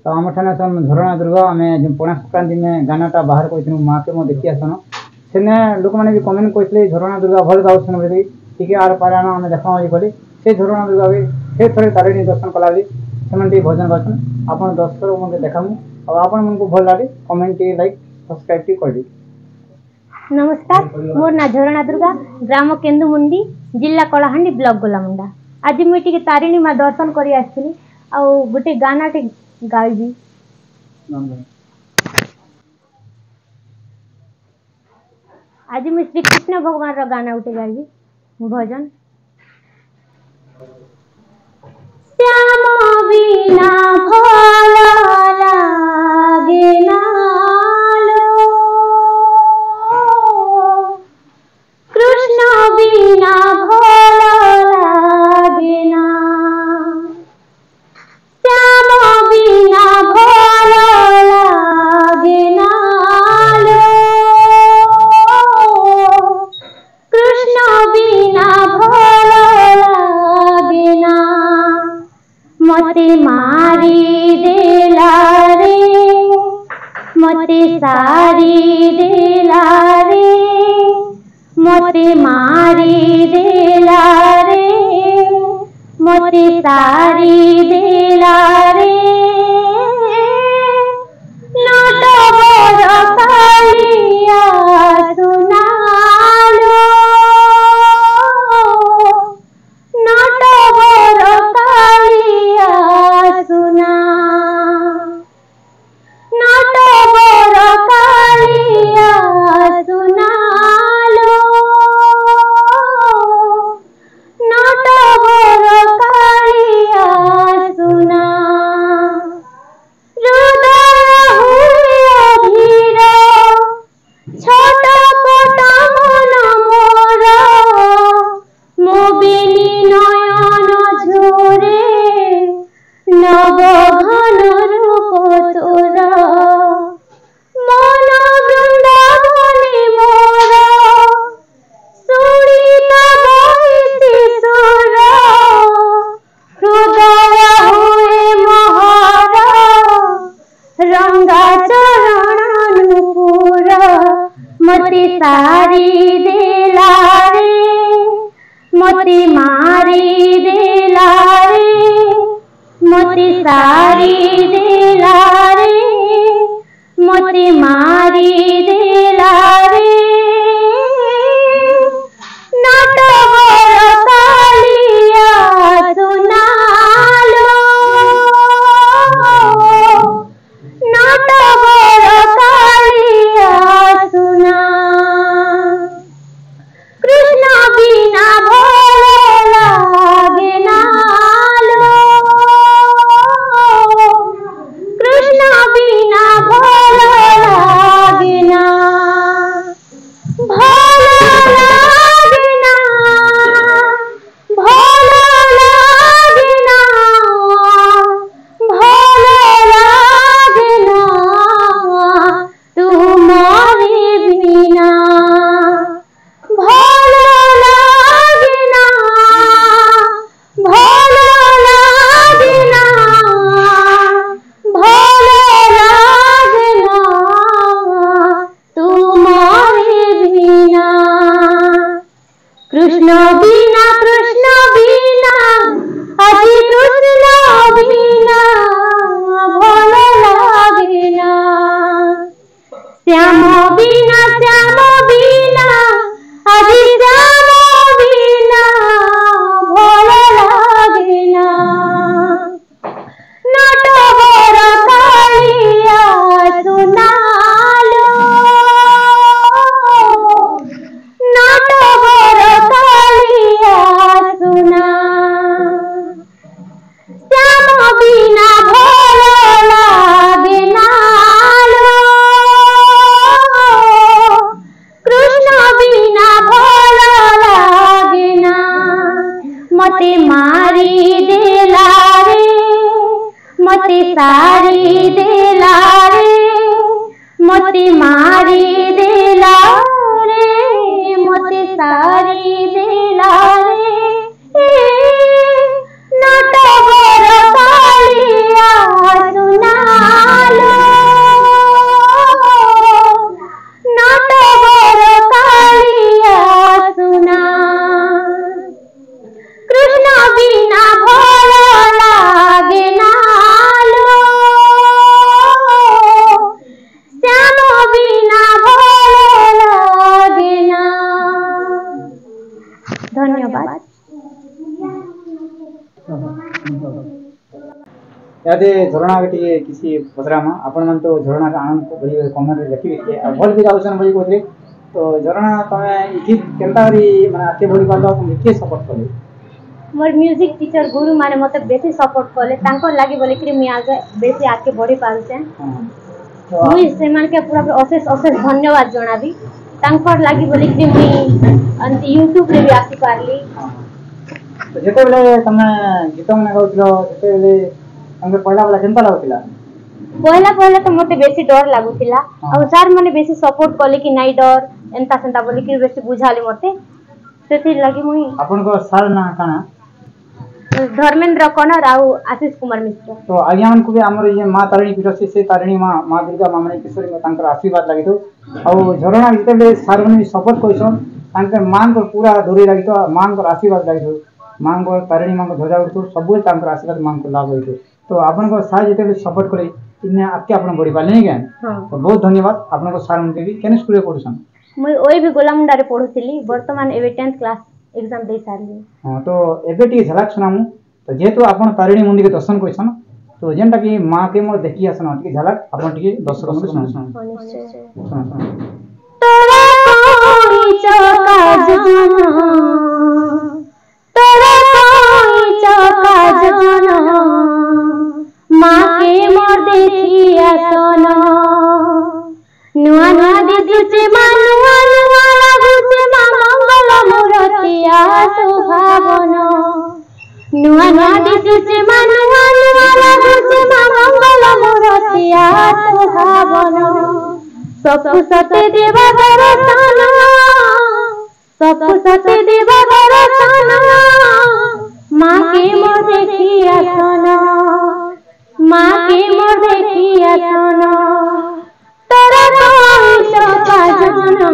तो आम ठाने सन झरणा दुर्गा आम जो पणा संक्रांति में गानाटा बाहर कर माँ के मो देखी आसन सेने लोक मैंने भी कमेंट करते झरणा दुर्गा भल गाँव बोली टी आर पारायण आम देखा बोली से झरणा दुर्गा भी फिर थे तारिणी दर्शन कला से भजन गाँव आप दर्शक मैं देखामु और आपण को भल लगे कमेंट लाइक सब्सक्राइब कर दी। नमस्कार मोर ना झरणा दुर्गा ग्राम केन्दुमुंडी जिला कलाहांडी ब्लॉक गोलामुंडा। आज मुझे तारिणी माँ दर्शन कर आसली आ गोटे गाना टे गाइबी। आज मुझे श्री कृष्ण भगवान रो गाना उठे गाइबी भजन। श्याम बिना भल लागे ना बिना भल लागे ना श्याम बिना भल लागे ना कृष्ण बिना भल लागे ना मते मारी देला रे मते सारी देला रे मोते मारी देला रे मोते सारी देला रे नट बड़ कालिया सुनालो नट बड़ कालिया सुना नट बड़ कालिया सुना मते सारी देला रे मते मारी देला रे मते सारी देला रे मते मारी देला रे नट बड़ कालिया सुनालो नट बड़ कालिया सुना कृष्ण बिना भल लागे ना कृष्ण बिना भल लागे ना भल लागे ना भल लागे ना भल लागे ना तुम्हारे बिना भल लागे ना भल लागे ना भल लागे ना तुम्हारे बिना कृष्ण बिना अति कृष्ण बिना भल लागे ना श्याम बिना अति श्याम बिना भल लागे ना नट बड़ कालिया सुनालो नट बड़ कालिया सुना श्याम बिना भल लागे ना कृष्ण बिना भल लागे ना मते मारी देला रे मते सारी देला रे मते मारी देला रे मते सारी देला रे नट बड़ कालिया सुना जे झरणा के किसी पचरामा आपण मन तो झरणा का आनंद को बोली कमेंट रे लिखि आ भल भी गाउसन बोली कहले तो झरणा तमे इथि केनता री माने आके बोली पालो तुम के सपोर्ट करले मोर म्यूजिक टीचर गुरु माने मते बेसी सपोर्ट करले तांको लागि बोले कि मी आगे बेसी आके बढ़ी पारुछे मुई से मान के पूरा अशेष अशेष धन्यवाद जणाबी तांको लागि बोले कि मी अंत YouTube रे भी आसी पारली तो जेते बेले तमे गीत मन गाउतिलो जेते बेले हमके पहला वाला केनता लागुतिला पहला तो मते बेसी डर लागुतिला और सर माने बेसी सपोर्ट करले कि नाइ डर एंता सेंता बोले कि बेसी बुझाले मते सेति लागि मुई आपन को सर ना काना धर्मेंद्र कनर आउ आशीष कुमार मिश्र तो आज्ञा मन को भी हमर ये मां तारिणी पीठ से तारिणी मां दुर्गा मामणी किशोरी में तांकर आशीर्वाद लागि तो और झरणा जेते सर मन सपोर्ट कइसन तांकर मां को पूरा धोरी लागि तो मां को आशीर्वाद लागि तो मां को तारिणी मां को ध्वजा उठो सब तांकर आशीर्वाद मां को लाभ होइतो तो आपन को सर जेते सपोर्ट करे इने आके आपन बड़ी पाले नहीं गन तो बहुत धन्यवाद आपन को सर उनके भी केने स्कूल रे पढुसन मुई ओई भी गोलामुंडा रे पढुथिली वर्तमान एबे 10th क्लास एग्जाम दे सारली हां तो एबे टी झलक सुनामु तो जेतु आपन तारिणी मंदिर के दर्शन कइसन तो जेनटा कि मां के मोर देखि आसन टी झलक आपन टी दर्शक मन सुन तोरा कोई चौका जाना तोरा कोई चौका जाना मां के मोर देखि आसन नुआ नुआ दिसुचे मानुआ नुआ लागुचे मां मंगल मूर्तिया सुभावन नुआ नुआ दिसुचे मानुआ नुआ लागुचे मां मंगल मूर्तिया सुभावन सबको सते देवा दर्शन सबको सते देवा दर्शन मां के मोर देखि आसन मां के मोर देखि आसन तोरा कोई चौका जाना